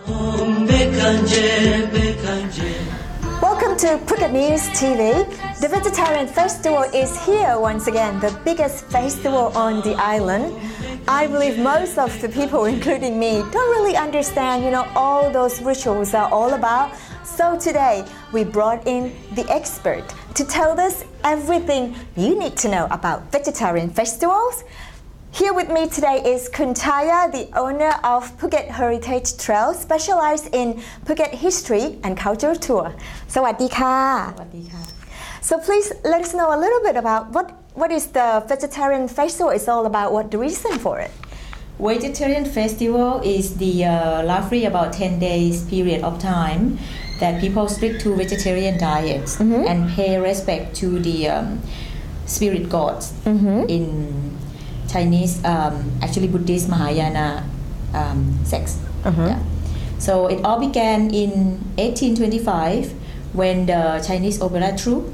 Welcome to Phuket News TV. The Vegetarian Festival is here once again, the biggest festival on the island. I believe most of the people, including me, don't really understand, all those rituals are all about. So today, we brought in the expert to tell us everything you need to know about vegetarian festivals. Here with me today is Kritchaya, the owner of Phuket Heritage Trail, specialized in Phuket history and culture tour. สวัสดีค่ะ So please let us know a little bit about what is the vegetarian festival is all about, what the reason for it. Vegetarian festival is the roughly about 10 days period of time that people stick to vegetarian diets and pay respect to the spirit gods in Chinese, actually Buddhist Mahayana sects. Yeah. So it all began in 1825 when the Chinese opera troupe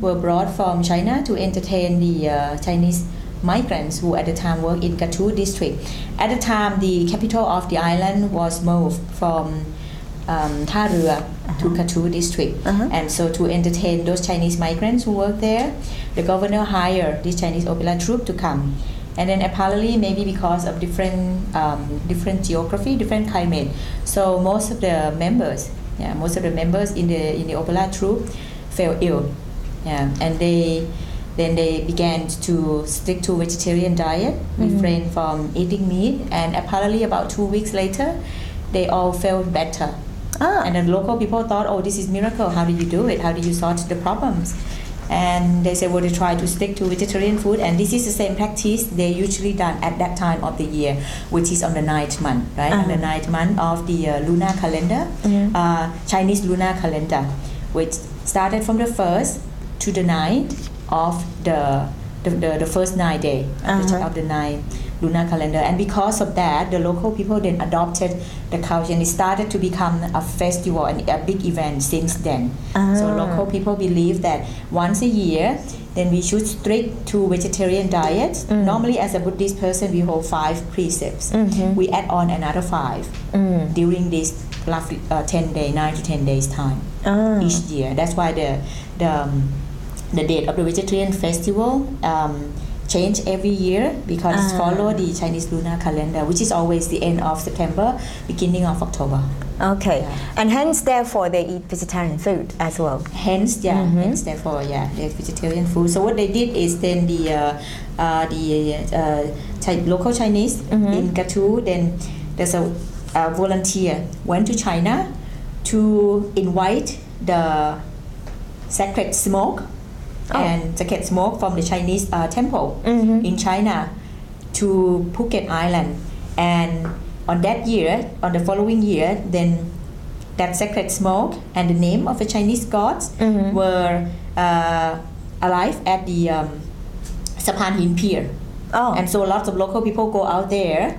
were brought from China to entertain the Chinese migrants who at the time worked in Kathu district. At the time, the capital of the island was moved from Tha Rua to Kathu district. And so to entertain those Chinese migrants who worked there, the governor hired this Chinese opera troupe to come. And then apparently maybe because of different geography, different climate, so most of the members in the opera troupe fell ill, and then they began to stick to vegetarian diet, refrain from eating meat, and apparently about 2 weeks later, they all felt better. And the local people thought, oh, this is miracle. How do you do it? How do you sort the problems? And they said, well, they try to stick to vegetarian food, and this is the same practice they usually done at that time of the year, which is on the 9th month, right? On the 9th month of the lunar calendar, Chinese lunar calendar, which started from the 1st to the 9th of the first 9 days of the 9th lunar calendar. And because of that, the local people then adopted the culture, and it started to become a festival and a big event since then. So local people believe that once a year, then we should stick to vegetarian diets. Normally, as a Buddhist person, we hold 5 precepts. We add on another 5 during this roughly 9 to 10 days time each year. That's why the date of the vegetarian festival change every year, because it follows the Chinese lunar calendar, which is always the end of September, beginning of October. Okay, and hence therefore they eat vegetarian food as well. Hence therefore they vegetarian food. So what they did is then the local Chinese in Kathu, then there's a volunteer went to China to invite the sacred smoke and sacred smoke from the Chinese temple in China to Phuket Island. And on the following year, then that sacred smoke and the name of the Chinese gods were alive at the Sapan Hin Pier. And so lots of local people go out there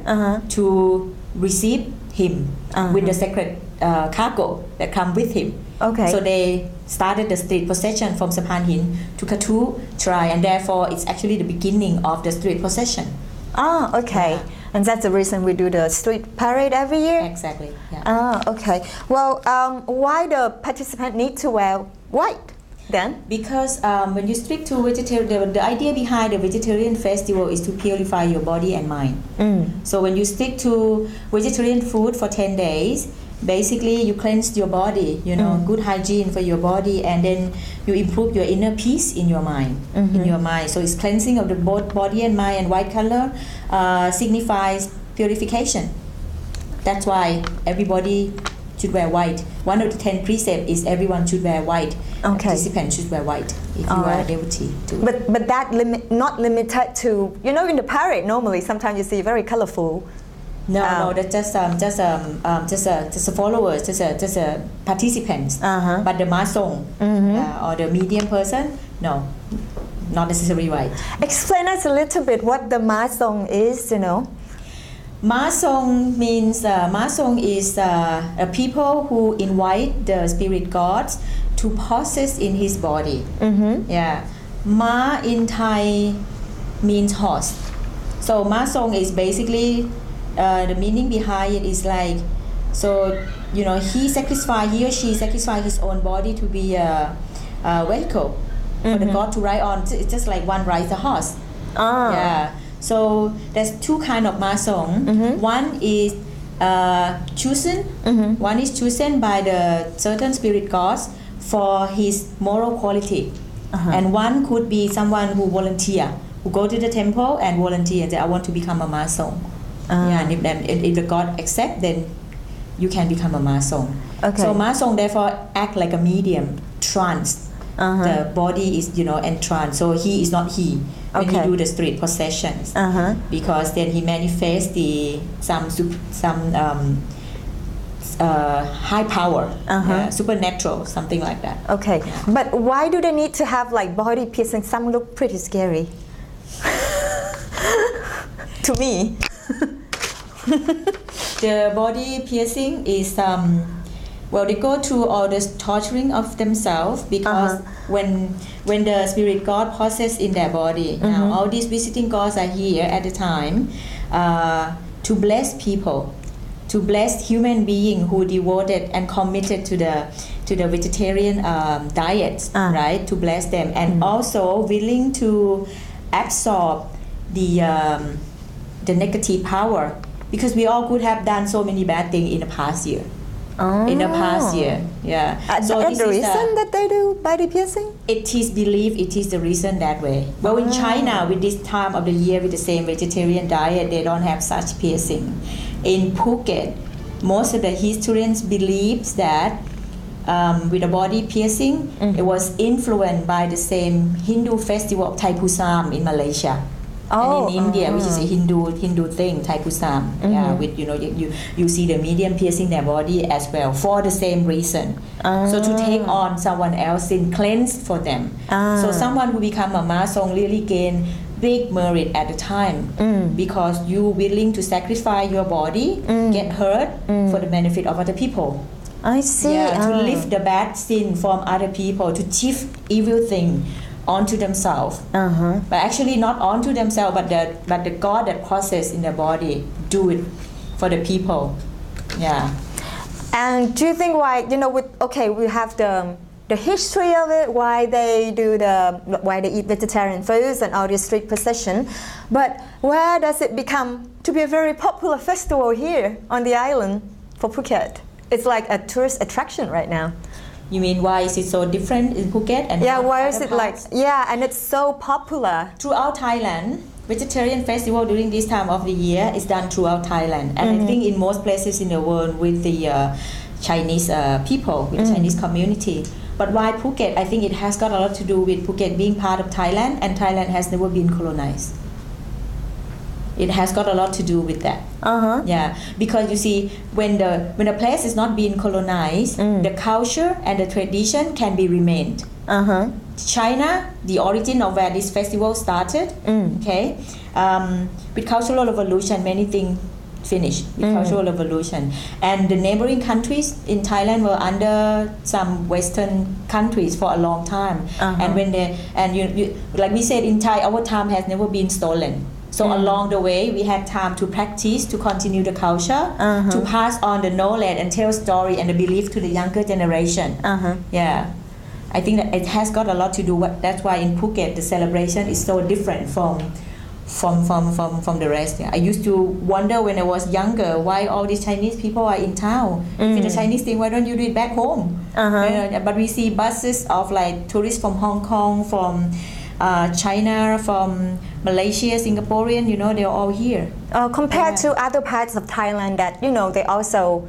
to receive him with the sacred cargo that come with him. Okay. So they started the street procession from Sapan Hin to Kathu Shrine, and therefore it's actually the beginning of the street procession. Okay. Yeah. And that's the reason we do the street parade every year? Exactly. Yeah. Okay. Well, why the participant need to wear white then? Because when you stick to vegetarian, the idea behind the vegetarian festival is to purify your body and mind. So when you stick to vegetarian food for 10 days, basically you cleanse your body, good hygiene for your body, and then you improve your inner peace in your mind. So it's cleansing of the both body and mind, and white color signifies purification. That's why everybody should wear white. One of the 10 precepts is everyone should wear white. Participants should wear white if you are a devotee too. But that not limited to, in the parade normally sometimes you see very colorful. No, that's just followers, just participants. But the masong or the medium person, no, not necessarily white. Explain us a little bit what the masong is, Masong means Masong is a people who invite the spirit gods to possess in his body. Ma in Thai means horse. So Masong is basically the meaning behind it is like So he or she sacrificed his own body to be a vehicle for the god to ride on. It's just like one rides a horse. Yeah. So there's two kind of masong. One is chosen. One is chosen by the certain spirit gods for his moral quality, and one could be someone who volunteer, who go to the temple and volunteer and say, I want to become a masong. Yeah, and if the god accept, then you can become a masong. Okay. So masong therefore act like a medium, trance. The body is entranced. So he is not he when he do the street processions, because then he manifests some high power, supernatural, something like that. Okay, but why do they need to have like body piercing? Some look pretty scary to me. The body piercing is they go through all this torturing of themselves, because when the spirit god possess in their body, now all these visiting gods are here at the time to bless people, to bless human being who devoted and committed to the vegetarian diets, right? To bless them, and also willing to absorb the negative power, because we all could have done so many bad things in the past year. In the past year, so this the reason that they do body piercing? It is believed it is the reason that way. Well, in China, with this time of the year, with the same vegetarian diet, they don't have such piercing. In Phuket, most of the historians believes that with the body piercing, it was influenced by the same Hindu festival of Taikuatung in Malaysia. And in India, which is a Hindu thing, Taikuatung, with you see the medium piercing their body as well for the same reason. So to take on someone else and cleanse for them. So someone who become a masong really gain big merit at the time, because you willing to sacrifice your body, get hurt for the benefit of other people. I see. To lift the bad sin from other people, to shift evil thing onto themselves, but actually not onto themselves, but the God that possess in their body do it for the people. And do you think why we have the history of it, why they eat vegetarian foods and all this street procession, but where does it become to be a very popular festival here on the island for Phuket? It's like a tourist attraction right now. You mean why is it so different in Phuket and why is it parts? And it's so popular throughout Thailand? Vegetarian festival during this time of the year is done throughout Thailand, and I think in most places in the world with the Chinese people, with the Chinese community. But why Phuket? I think it has got a lot to do with Phuket being part of Thailand, and Thailand has never been colonized. It has got a lot to do with that. Because you see, when the place is not being colonized, the culture and the tradition can be remained. China, the origin of where this festival started, with Cultural Revolution, many things finished with Cultural Revolution, and the neighboring countries in Thailand were under some Western countries for a long time. And when you like we said in Thai, our time has never been stolen. So along the way, we had time to practice, to continue the culture, to pass on the knowledge and tell story and the belief to the younger generation. I think that it has got a lot to do with. That's why in Phuket the celebration is so different from the rest. I used to wonder when I was younger why all these Chinese people are in town. If it's a Chinese thing, why don't you do it back home? But we see buses of like tourists from Hong Kong, from China, from Malaysia, Singaporean, they're all here. Compared to other parts of Thailand that, they also,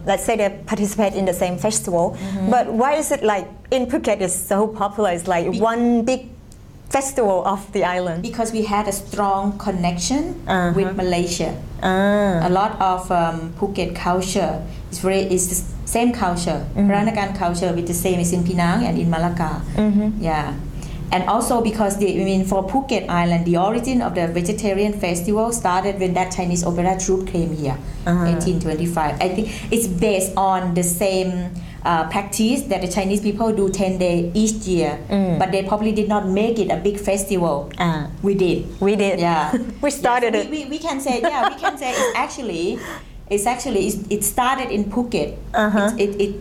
let's say they participate in the same festival. But why is it like in Phuket it's so popular? It's like one big festival of the island. Because we had a strong connection with Malaysia. A lot of Phuket culture is the same culture, Peranakan culture with the same as in Penang and in Malacca. And also because for Phuket Island, the origin of the vegetarian festival started when that Chinese opera troupe came here, 1825. I think it's based on the same practice that the Chinese people do 10 days each year, but they probably did not make it a big festival. We did. Yeah. We started it. We can say, it's actually It's actually it started in Phuket.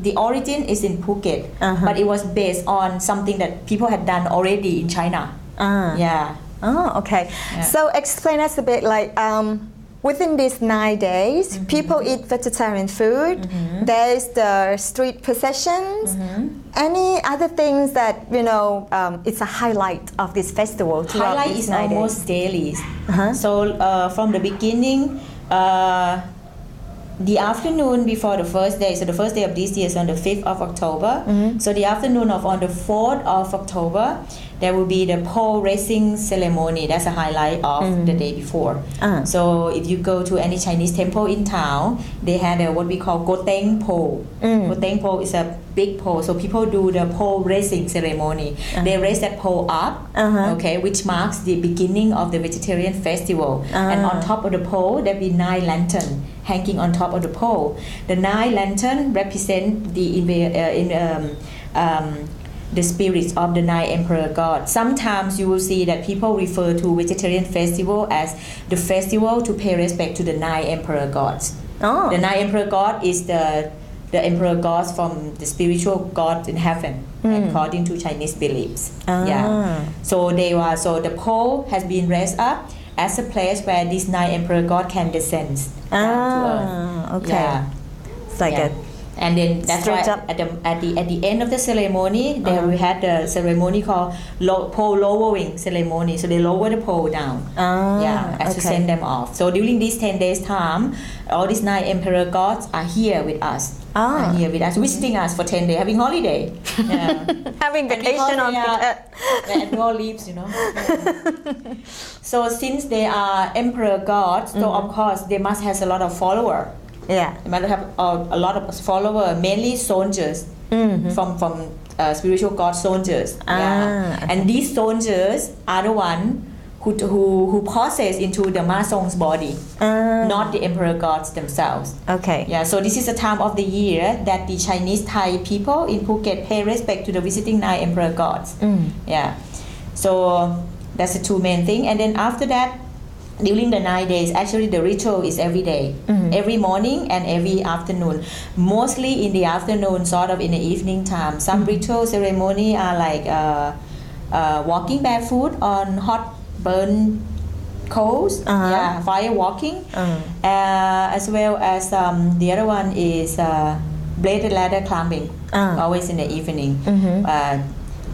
The origin is in Phuket, but it was based on something that people had done already in China. Yeah. Oh, okay. Yeah. So explain us a bit like within these 9 days, people eat vegetarian food. There's the street processions. Any other things that it's a highlight of this festival? Highlight is almost daily. So from the beginning. The afternoon before the first day, so the first day of this year is on the 5th of October. So the afternoon of on the 4th of October, there will be the pole racing ceremony. That's a highlight of the day before. So if you go to any Chinese temple in town, they had what we call Goteng pole. Goteng pole is a big pole. So people do the pole racing ceremony. They raise that pole up, okay, which marks the beginning of the vegetarian festival. And on top of the pole, there'll be 9 lanterns hanging on top of the pole. The 9 lanterns represent the spirits of the 9 emperor gods. Sometimes you will see that people refer to vegetarian festival as the festival to pay respect to the 9 emperor gods. The 9 emperor god is the emperor gods from the spiritual gods in heaven, according to Chinese beliefs. So the pole has been raised up as a place where these 9 emperor god can descend down to earth. Okay. It's like a and then that's why at the end of the ceremony, we had the ceremony called pole lowering ceremony. So they lower the pole down, to send them off. So during these 10 days time, all these 9 emperor gods are here with us. Are here with us, visiting us for 10 days, having holiday, having vacation on Phuket. The annual leaves, So since they are emperor gods, so of course they must have a lot of followers. They might have a lot of followers, mainly soldiers from spiritual god soldiers. And these soldiers are the one who passes into the Masong's body, not the emperor gods themselves. So this is a time of the year that the Chinese Thai people in Phuket pay respect to the visiting 9 emperor gods. So that's the 2 main thing. And then after that, during the 9 days, actually the ritual is every day, every morning and every afternoon. Mostly in the afternoon, sort of in the evening time. Some ritual ceremony are like walking barefoot on hot burn coals, fire walking, as well as the other one is bladed ladder climbing, always in the evening.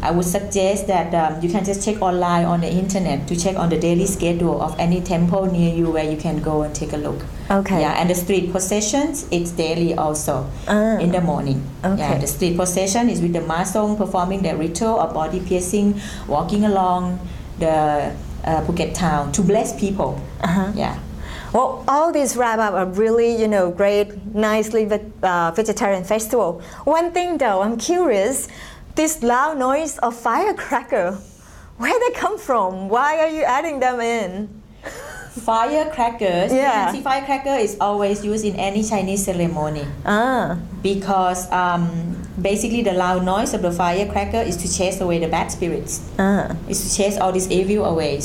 I would suggest that you can just check online on the internet to check on the daily schedule of any temple near you where you can go and take a look. And the street processions, it's daily also in the morning. The street procession is with the Masong performing the ritual of body piercing, walking along the Phuket town to bless people. Well, all these wrap up a really, great, nicely vegetarian festival. One thing though, I'm curious, this loud noise of firecracker, where they come from? Why are you adding them in? Firecrackers, you can see firecracker is always used in any Chinese ceremony. Because basically the loud noise of the firecracker is to chase away the bad spirits. Is to chase all these evil away.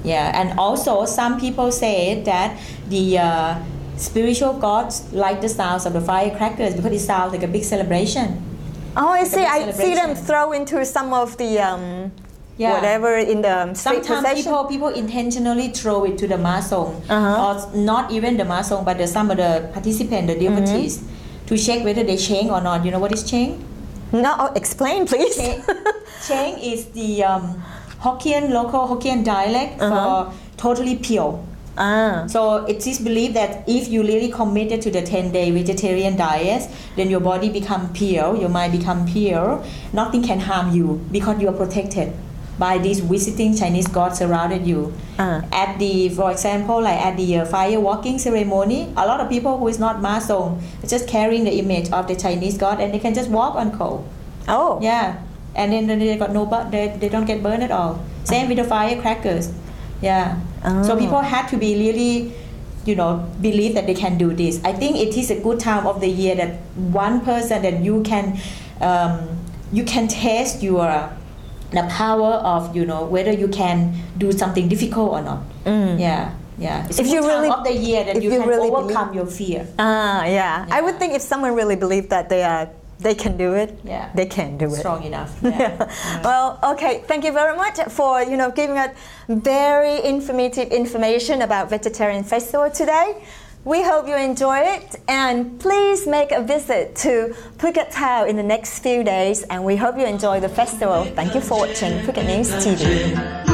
And also some people say that the spiritual gods like the sounds of the firecrackers because it sounds like a big celebration. I see. I see them throw into some of the whatever in the street procession. Sometimes people intentionally throw it to the Masong, or not even the Masong, but some of the participants, the devotees, to check whether they cheng or not. You know what is cheng? No, explain please. Cheng is the local Hokkien dialect for totally pure. So it is believed that if you really committed to the 10-day vegetarian diet, then your body become pure, your mind become pure, nothing can harm you because you are protected by these visiting Chinese gods surrounded you. For example, like at the fire walking ceremony, a lot of people who is not Masong just carrying the image of the Chinese god and they can just walk on coal. And then they got they don't get burned at all. Same with the firecrackers. So people had to be really, believe that they can do this. I think it is a good time of the year that one person that you can test the power of, whether you can do something difficult or not. Yeah, it's If a you good time really- of the year that if you you can really overcome your fear. Yeah. I would think if someone really believed that they can do it, Yeah. they can do it. Strong enough. Well, okay, thank you very much for giving us very informative information about Vegetarian Festival today. We hope you enjoy it, and please make a visit to Phuket Town in the next few days, and we hope you enjoy the festival. Thank you for watching Phuket News TV.